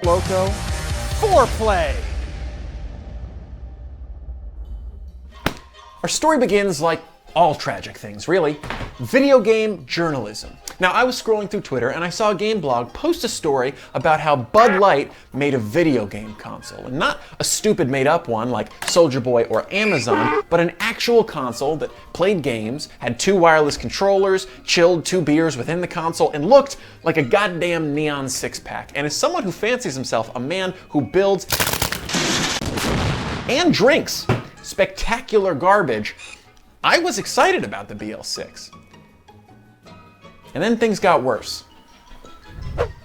Loko, foreplay. Our story begins like all tragic things, really. Video game journalism. Now, I was scrolling through Twitter and I saw a game blog post a story about how Bud Light made a video game console. And not a stupid made up one like Soldier Boy or Amazon, but an actual console that played games, had 2 wireless controllers, chilled 2 beers within the console, and looked like a goddamn neon 6-pack. And as someone who fancies himself a man who builds and drinks spectacular garbage, I was excited about the BL6. And then things got worse.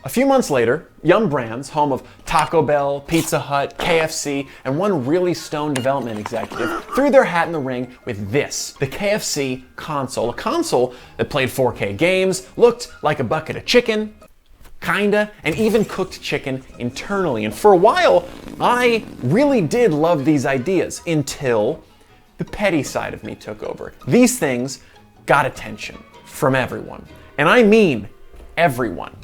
A few months later, Yum Brands, home of Taco Bell, Pizza Hut, KFC, and one really stoned development executive, threw their hat in the ring with this, the KFConsole, a console that played 4K games, looked like a bucket of chicken, kinda, and even cooked chicken internally. And for a while, I really did love these ideas until the petty side of me took over. These things got attention from everyone. And I mean everyone.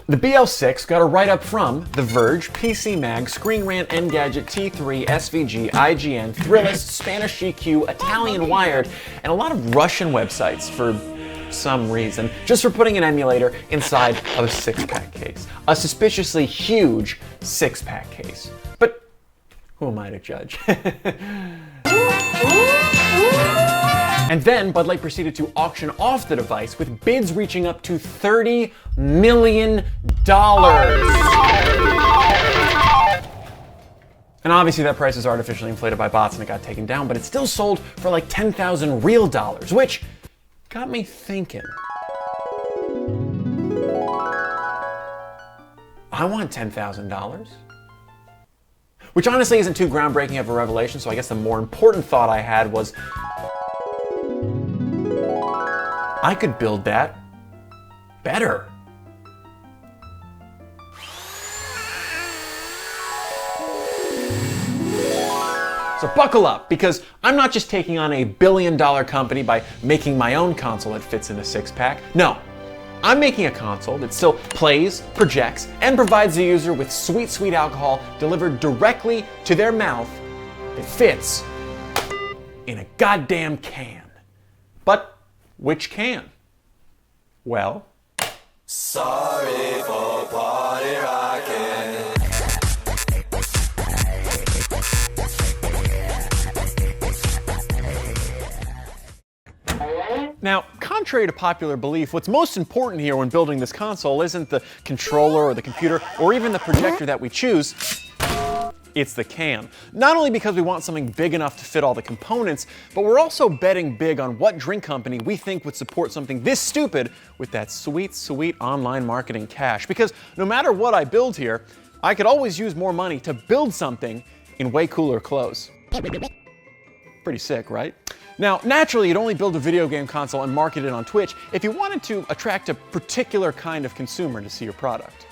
The BL6 got a write-up from The Verge, PC Mag, Screen Rant, Engadget, T3, SVG, IGN, Thrillist, Spanish GQ, Italian Wired, and a lot of Russian websites for some reason, just for putting an emulator inside of a 6-pack case. A suspiciously huge 6-pack case. But who am I to judge? And then Bud Light proceeded to auction off the device with bids reaching up to $30 million. And obviously that price is artificially inflated by bots and it got taken down, but it still sold for like 10,000 real dollars, which got me thinking. I want $10,000. Which honestly isn't too groundbreaking of a revelation, so I guess the more important thought I had was, I could build that better. So buckle up, because I'm not just taking on a billion-dollar company by making my own console that fits in a 6-pack. No, I'm making a console that still plays, projects, and provides the user with sweet, sweet alcohol delivered directly to their mouth that fits in a goddamn can. But which can? Well, sorry for party rocking. Now, contrary to popular belief, what's most important here when building this console isn't the controller or the computer or even the projector that we choose. It's the can. Not only because we want something big enough to fit all the components, but we're also betting big on what drink company we think would support something this stupid with that sweet, sweet online marketing cash. Because no matter what I build here, I could always use more money to build something in way cooler clothes. Pretty sick, right? Now, naturally, you'd only build a video game console and market it on Twitch if you wanted to attract a particular kind of consumer to see your product.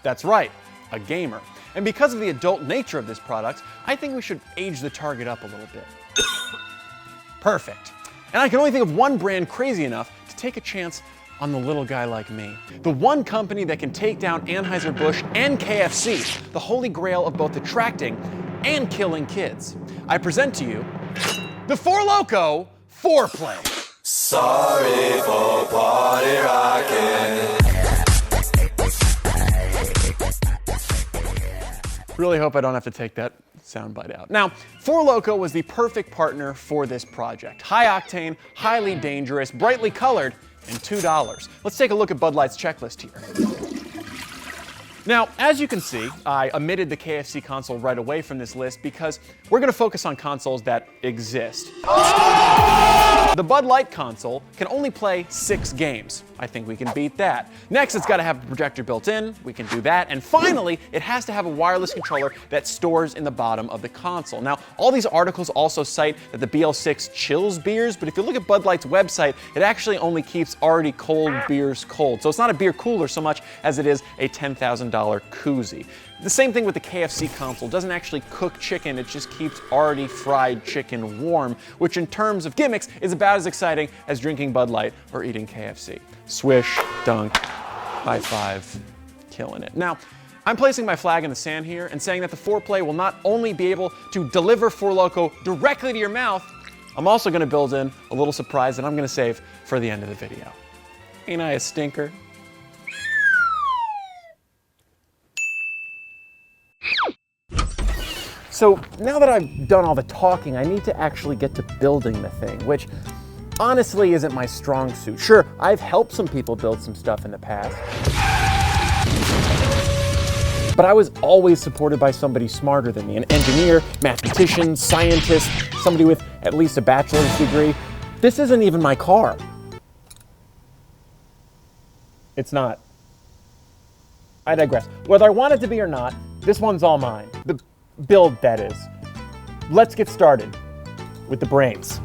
That's right, a gamer. And because of the adult nature of this product, I think we should age the target up a little bit. Perfect. And I can only think of one brand crazy enough to take a chance on the little guy like me. The one company that can take down Anheuser-Busch and KFC, the holy grail of both attracting and killing kids. I present to you the Four Loko Foreplay. Sorry for party rocking. Really hope I don't have to take that soundbite out. Now, Four Loko was the perfect partner for this project. High octane, highly dangerous, brightly colored, and $2. Let's take a look at Bud Light's checklist here. Now, as you can see, I omitted the KFConsole right away from this list because we're going to focus on consoles that exist. The Bud Light console can only play 6 games. I think we can beat that. Next, it's got to have a projector built in. We can do that. And finally, it has to have a wireless controller that stores in the bottom of the console. Now, all these articles also cite that the BL6 chills beers, but if you look at Bud Light's website, it actually only keeps already cold beers cold. So it's not a beer cooler so much as it is a $10,000 koozie. The same thing with the KFConsole. It doesn't actually cook chicken, it just keeps already fried chicken warm, which in terms of gimmicks is about as exciting as drinking Bud Light or eating KFC. Swish, dunk, high five, killing it. Now, I'm placing my flag in the sand here and saying that the foreplay will not only be able to deliver Four Loko directly to your mouth, I'm also gonna build in a little surprise that I'm gonna save for the end of the video. Ain't I a stinker? So now that I've done all the talking, I need to actually get to building the thing, which honestly isn't my strong suit. Sure, I've helped some people build some stuff in the past, but I was always supported by somebody smarter than me, an engineer, mathematician, scientist, somebody with at least a bachelor's degree. This isn't even my car. It's not. I digress. Whether I want it to be or not, this one's all mine. The build, that is. Let's get started with the brains.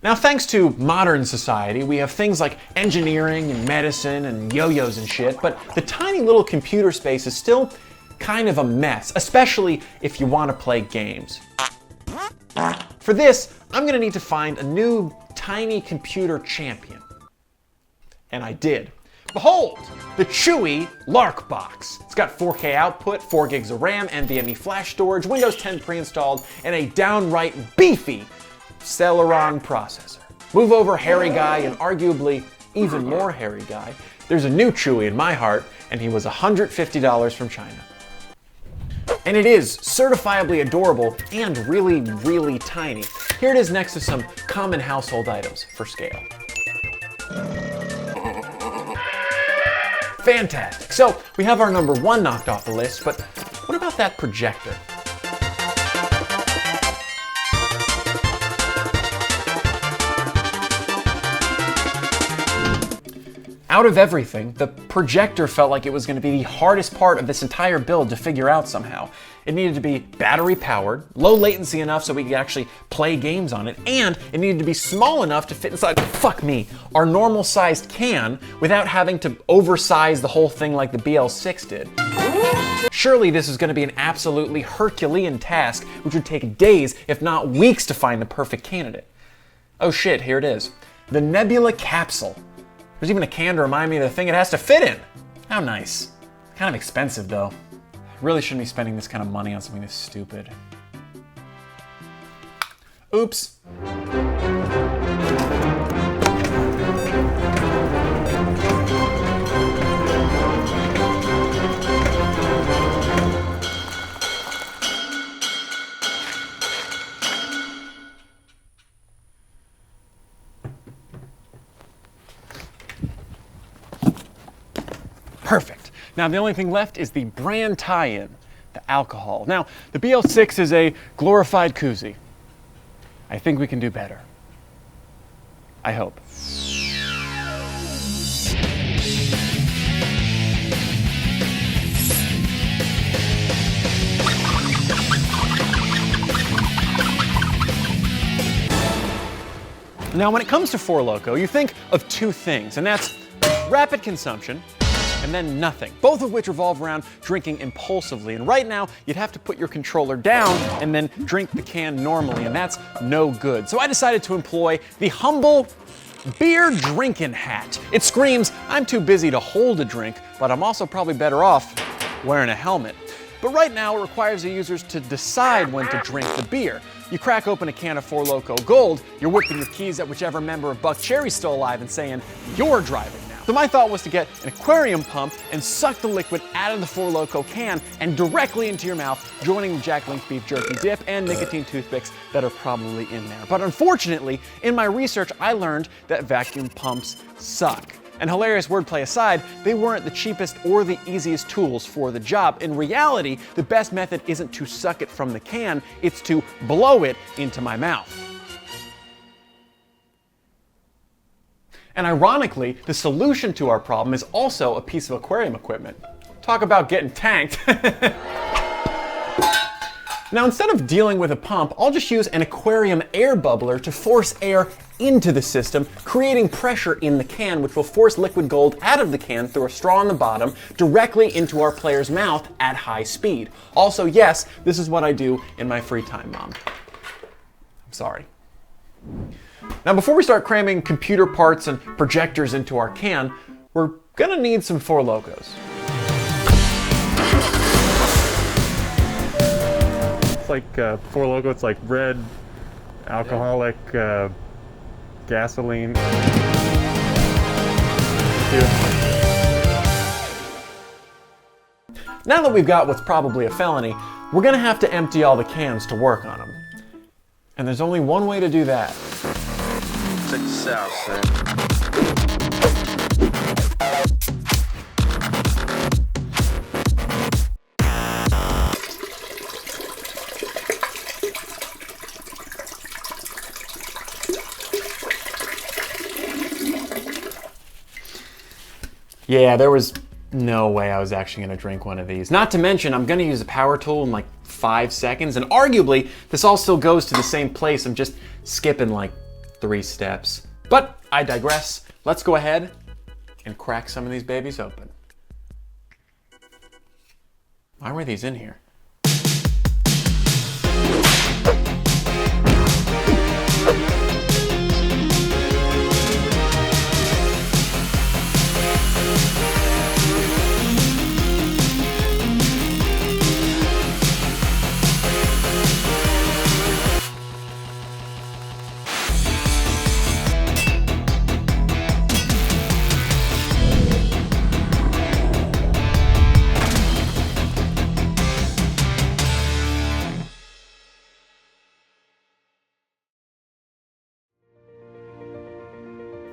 Now, thanks to modern society, we have things like engineering and medicine and yo-yos and shit, but the tiny little computer space is still kind of a mess, especially if you want to play games. For this, I'm gonna need to find a new tiny computer champion. And I did. Behold, the Chewy Lark Box. It's got 4K output, 4 gigs of RAM, NVMe flash storage, Windows 10 pre-installed, and a downright beefy Celeron processor. Move over, hairy guy, and arguably even more hairy guy. There's a new Chewy in my heart, and he was $150 from China. And it is certifiably adorable and really, really tiny. Here it is next to some common household items for scale. Fantastic. So we have our number 1 knocked off the list, but what about that projector? Out of everything, the projector felt like it was going to be the hardest part of this entire build to figure out somehow. It needed to be battery powered, low latency enough so we could actually play games on it, and it needed to be small enough to fit inside, fuck me, our normal sized can without having to oversize the whole thing like the BL6 did. Surely this is going to be an absolutely Herculean task, which would take days, if not weeks, to find the perfect candidate. Oh shit, here it is. The Nebula Capsule. There's even a can to remind me of the thing it has to fit in. How nice. Kind of expensive though. Really shouldn't be spending this kind of money on something this stupid. Oops. Perfect. Now the only thing left is the brand tie-in, the alcohol. Now, the BL6 is a glorified koozie. I think we can do better. I hope. Now, when it comes to Four Loko, you think of 2 things, and that's rapid consumption and then nothing, both of which revolve around drinking impulsively. And right now, you'd have to put your controller down and then drink the can normally, and that's no good. So I decided to employ the humble beer drinking hat. It screams, I'm too busy to hold a drink, but I'm also probably better off wearing a helmet. But right now, it requires the users to decide when to drink the beer. You crack open a can of Four Loko Gold, you're whipping your keys at whichever member of Buck Cherry's still alive and saying, you're driving now. So my thought was to get an aquarium pump and suck the liquid out of the Four Loko can and directly into your mouth, joining the Jack Link's beef jerky dip and nicotine toothpicks that are probably in there. But unfortunately, in my research, I learned that vacuum pumps suck. And hilarious wordplay aside, they weren't the cheapest or the easiest tools for the job. In reality, the best method isn't to suck it from the can, it's to blow it into my mouth. And ironically, the solution to our problem is also a piece of aquarium equipment. Talk about getting tanked. Now, instead of dealing with a pump, I'll just use an aquarium air bubbler to force air into the system, creating pressure in the can, which will force liquid gold out of the can through a straw on the bottom directly into our player's mouth at high speed. Also, yes, this is what I do in my free time, Mom. I'm sorry. Now, before we start cramming computer parts and projectors into our can, we're gonna need some Four Lokos. It's like Four Loko, it's like red, alcoholic, gasoline. Now that we've got what's probably a felony, we're gonna have to empty all the cans to work on them. And there's only one way to do that. Check this out, son. Yeah, there was no way I was actually gonna drink one of these. Not to mention, I'm gonna use a power tool in like 5 seconds, and arguably, this all still goes to the same place. I'm just skipping like 3 steps. But I digress. Let's go ahead and crack some of these babies open. Why were these in here?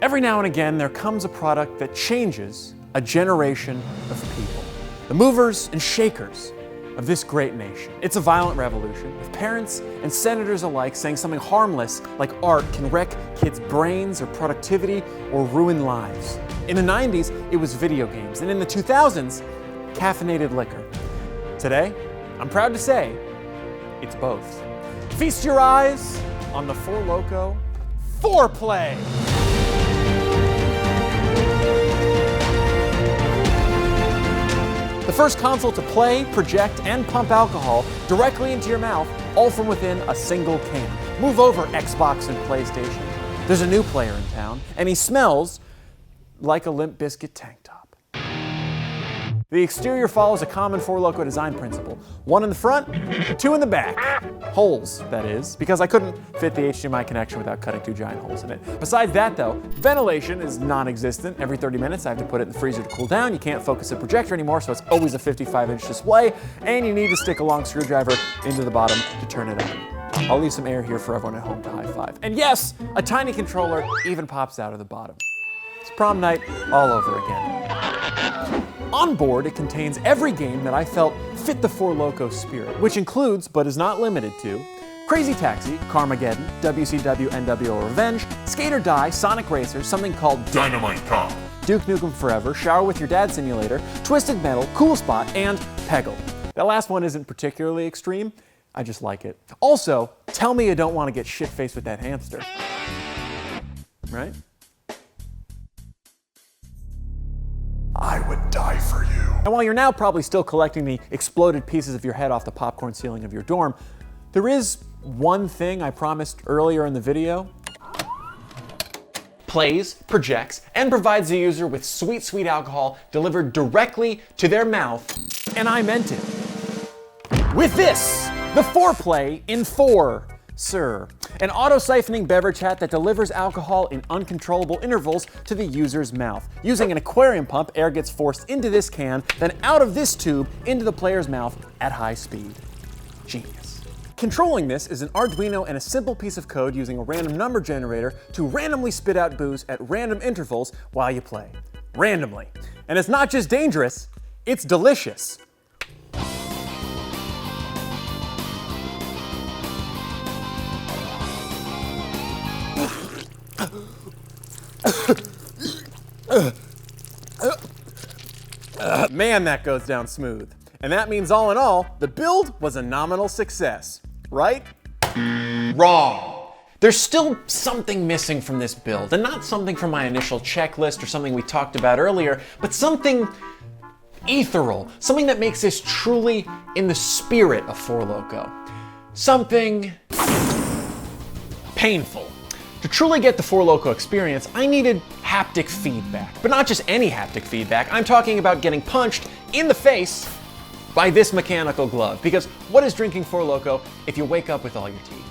Every now and again, there comes a product that changes a generation of people. The movers and shakers of this great nation. It's a violent revolution, with parents and senators alike saying something harmless like art can wreck kids' brains or productivity or ruin lives. In the 90s, it was video games, and in the 2000s, caffeinated liquor. Today, I'm proud to say, it's both. Feast your eyes on the Four Loko Foreplay. The first console to play, project, and pump alcohol directly into your mouth, all from within a single can. Move over, Xbox and PlayStation. There's a new player in town, and he smells like a Limp Biscuit tank top. The exterior follows a common Four Loko design principle. 1 in the front, 2 in the back. Holes, that is, because I couldn't fit the HDMI connection without cutting 2 giant holes in it. Besides that though, ventilation is non-existent. Every 30 minutes I have to put it in the freezer to cool down. You can't focus a projector anymore, so it's always a 55-inch display, and you need to stick a long screwdriver into the bottom to turn it on. I'll leave some air here for everyone at home to high five. And yes, a tiny controller even pops out of the bottom. It's prom night all over again. On board, it contains every game that I felt fit the Four Loko spirit, which includes, but is not limited to, Crazy Taxi, Carmageddon, WCW NWO Revenge, Skate or Die, Sonic Racer, something called Dynamite Cop, Duke Nukem Forever, Shower with Your Dad Simulator, Twisted Metal, Cool Spot, and Peggle. That last one isn't particularly extreme, I just like it. Also, tell me you don't want to get shit-faced with that hamster. Right? I would die for you. And while you're now probably still collecting the exploded pieces of your head off the popcorn ceiling of your dorm, there is one thing I promised earlier in the video. Plays, projects, and provides the user with sweet, sweet alcohol delivered directly to their mouth, and I meant it. With this, the Foreplay in 4. Sir, an auto-siphoning beverage hat that delivers alcohol in uncontrollable intervals to the user's mouth. Using an aquarium pump, air gets forced into this can, then out of this tube into the player's mouth at high speed. Genius. Controlling this is an Arduino and a simple piece of code using a random number generator to randomly spit out booze at random intervals while you play. Randomly. And it's not just dangerous, it's delicious. Man, that goes down smooth. And that means all in all, the build was a nominal success, right? Wrong. There's still something missing from this build, and not something from my initial checklist or something we talked about earlier, but something ethereal, something that makes this truly in the spirit of Four Loko. Something painful. To truly get the Four Loko experience, I needed haptic feedback. But not just any haptic feedback, I'm talking about getting punched in the face by this mechanical glove. Because what is drinking Four Loko if you wake up with all your teeth?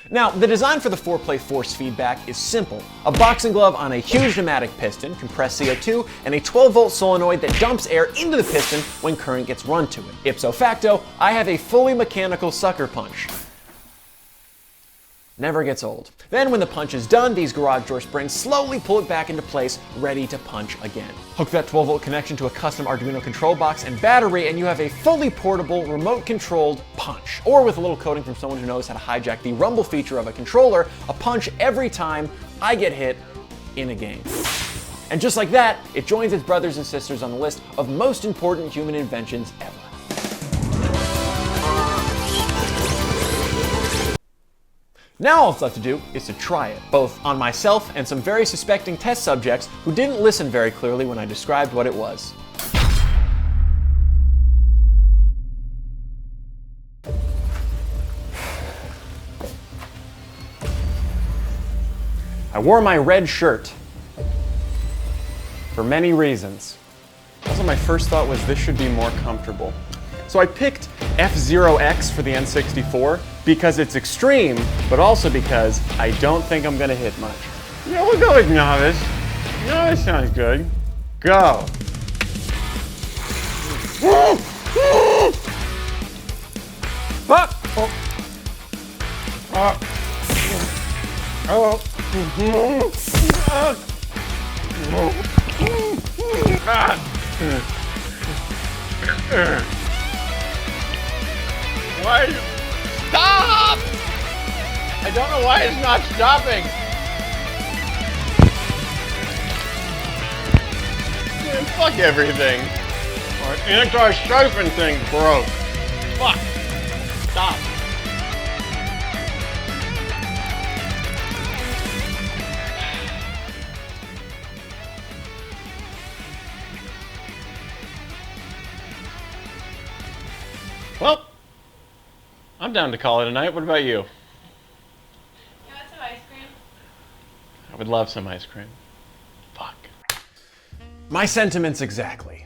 Now, the design for the 4-play force feedback is simple. A boxing glove on a huge pneumatic piston, compressed CO2, and a 12-volt solenoid that dumps air into the piston when current gets run to it. Ipso facto, I have a fully mechanical sucker punch. Never gets old. Then when the punch is done, these garage door springs slowly pull it back into place, ready to punch again. Hook that 12-volt connection to a custom Arduino control box and battery, and you have a fully portable, remote-controlled punch. Or with a little coding from someone who knows how to hijack the rumble feature of a controller, a punch every time I get hit in a game. And just like that, it joins its brothers and sisters on the list of most important human inventions ever. Now all it's left to do is to try it, both on myself and some very suspecting test subjects who didn't listen very clearly when I described what it was. I wore my red shirt for many reasons. Also, my first thought was this should be more comfortable. So I picked F-Zero-X for the N64 because it's extreme, but also because I don't think I'm gonna hit much. Yeah, we'll go with novice. Novice sounds good. Go. Why? Stop! I don't know why it's not stopping. Man, fuck everything. Our anti-siphon thing broke. Fuck. Stop. Well, I'm down to call it a night. What about you? You want some ice cream? I would love some ice cream. Fuck. My sentiments exactly.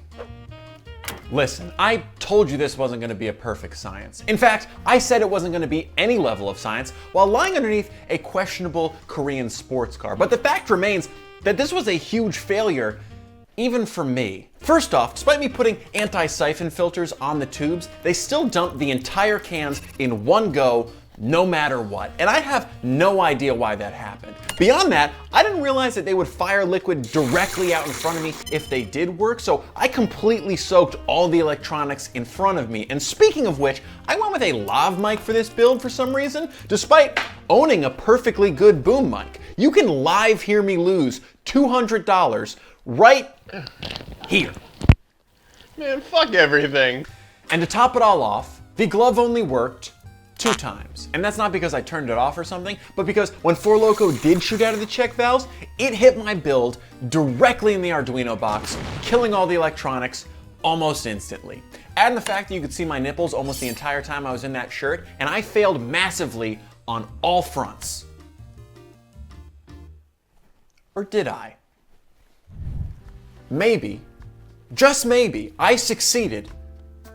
Listen, I told you this wasn't going to be a perfect science. In fact, I said it wasn't going to be any level of science while lying underneath a questionable Korean sports car. But the fact remains that this was a huge failure, even for me. First off, despite me putting anti-siphon filters on the tubes, they still dumped the entire cans in one go, no matter what. And I have no idea why that happened. Beyond that, I didn't realize that they would fire liquid directly out in front of me if they did work, so I completely soaked all the electronics in front of me. And speaking of which, I went with a lav mic for this build for some reason, despite owning a perfectly good boom mic. You can live hear me lose $200 right here. Man, fuck everything. And to top it all off, the glove only worked 2 times. And that's not because I turned it off or something, but because when Four Loko did shoot out of the check valves, it hit my build directly in the Arduino box, killing all the electronics almost instantly. Add in the fact that you could see my nipples almost the entire time I was in that shirt, and I failed massively on all fronts. Or did I? Maybe, just maybe, I succeeded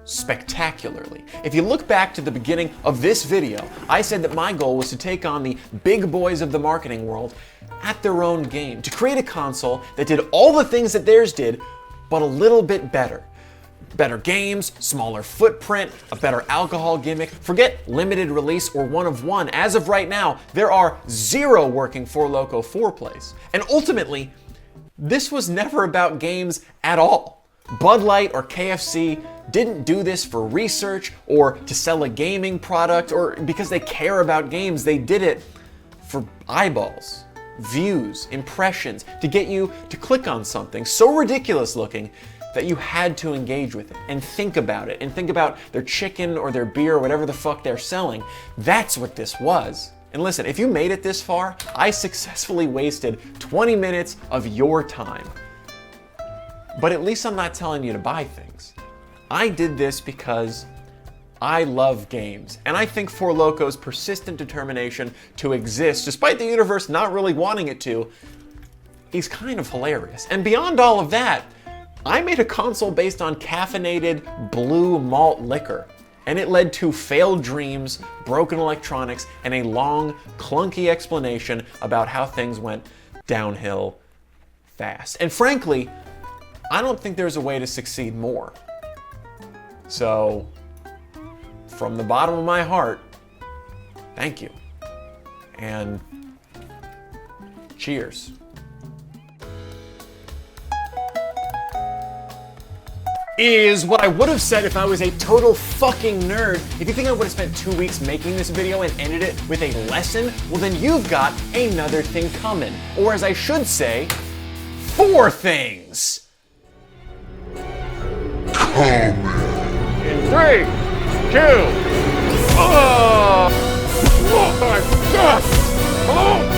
spectacularly. If you look back to the beginning of this video, I said that my goal was to take on the big boys of the marketing world at their own game, to create a console that did all the things that theirs did, but a little bit better. Better games, smaller footprint, a better alcohol gimmick. Forget limited release or one of one. As of right now, there are 0 working Four Loko 4-plays. And ultimately, this was never about games at all. Bud Light or KFC didn't do this for research or to sell a gaming product or because they care about games. They did it for eyeballs, views, impressions, to get you to click on something so ridiculous looking that you had to engage with it and think about it and think about their chicken or their beer or whatever the fuck they're selling. That's what this was. And listen, if you made it this far, I successfully wasted 20 minutes of your time. But at least I'm not telling you to buy things. I did this because I love games, and I think 4Loko's persistent determination to exist, despite the universe not really wanting it to, is kind of hilarious. And beyond all of that, I made a console based on caffeinated blue malt liquor, and it led to failed dreams, broken electronics, and a long, clunky explanation about how things went downhill fast. And frankly, I don't think there's a way to succeed more. So, from the bottom of my heart, thank you. And cheers. Is what I would have said if I was a total fucking nerd. If you think I would have spent 2 weeks making this video and ended it with a lesson, well then you've got another thing coming. Or as I should say, 4 things. In 3, 2, oh my God! Oh!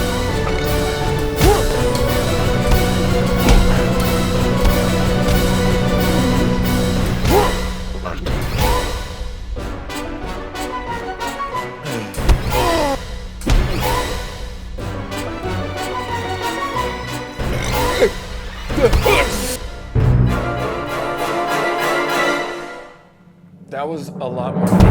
That was a lot more.